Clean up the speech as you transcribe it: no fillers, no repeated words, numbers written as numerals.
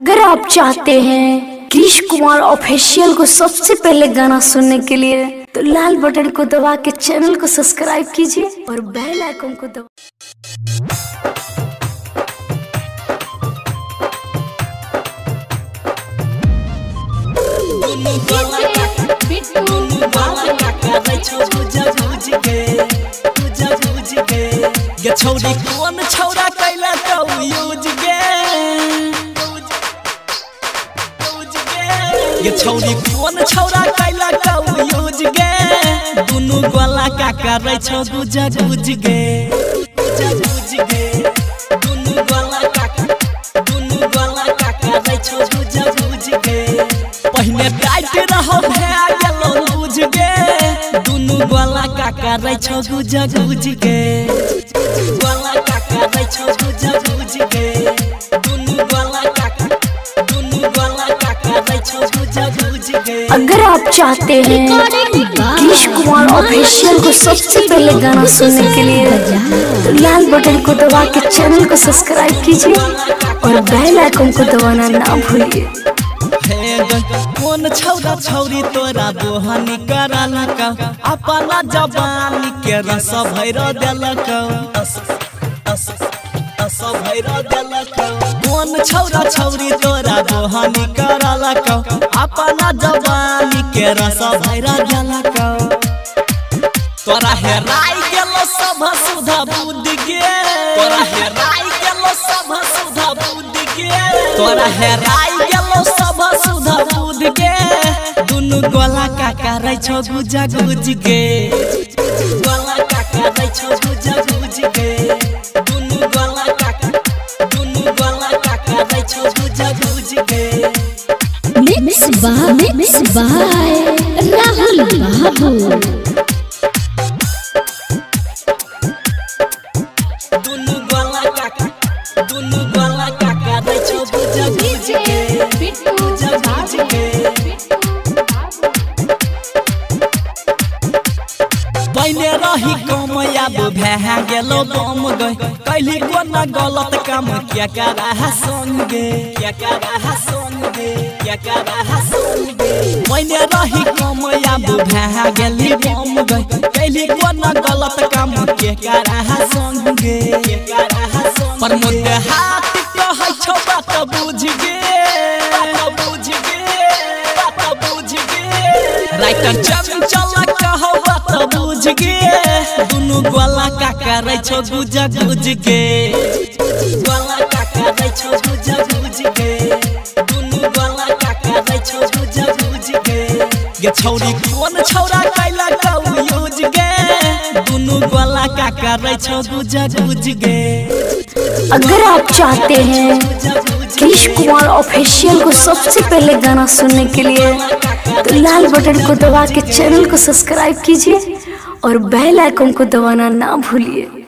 अगर आप चाहते हैं कृष कुमार ऑफिशियल को सबसे पहले गाना सुनने के लिए तो लाल बटन को दबा के चैनल को सब्सक्राइब कीजिए और बेल आइकन को दबा। छौरी कौन छौरा कैला तो यूज गे छौरी कौन छौरा कैला तो यूज गे दुनु गोला का करे छौ गुज गुज गे दुनु गोला का करे छौ गुज गुज गे पहिने टाइट रहो भे गेलो लूज गे दुनु गोला का करे छौ गुज गुज गे गोला का करे छौ गुज गुज गे दुनु गोला का करे छौ गुज गुज गे। अगर आप चाहते हैं कृष कुमार ऑफिशियल को सबसे पहले गाना सुनने के लिए तो लाल बटन को दबा के चैनल को सब्सक्राइब कीजिए और बेल आइकन को दबाना ना भूलिए। कौन छौरा छौरी तोरा बोहनी कराला का अपना जवानी के रस भैर देलक कौन छौरा छौरी तोरा बोहनी कराला का अपना जवानी के रस भैर देलक तोरा हेराई गेलो सब सुधा बुद्धि गे तोरा हेराई गेलो सब सुधा बुद्धि गे तोरा हेराई गेलो सब सुधा बुद्धि गे दुनु गोला का करे छौ गुज गुज गे गोला का करे छौ गुज गुज गे दुनु गोला का करे छौ गुज गुज गे। मिक्स बाय राहुल बाबू दुनु गोला का करे छौ गुज गुज गे गुज गुज गे। पहले रही कम याद भे गेलो बम गए कैली कोना गलत काम क्या करा संगे पहले रही कम याद भे गेली बम गए कैली कोना गलत काम के करा संगे पर मुद्दे हाथ कहै छौ बात बुझ गे राइटर चंचल कहौ बात बुझ गे दुनु गोला का करे छौ गुज गुज गे गोला का करे छौ गुज गुज गे दुनु गोला का करे छौ गुज गुज गे छौरी कौन छौरा कैला तो यूज गे दुनु गोला का करे छौ गुज गुज गे। अगर आप चाहते हैं कृष कुमार ऑफिशियल को सबसे पहले गाना सुनने के लिए तो लाल बटन को दबा के चैनल को सब्सक्राइब कीजिए और बेल आइकन को दबाना ना भूलिए।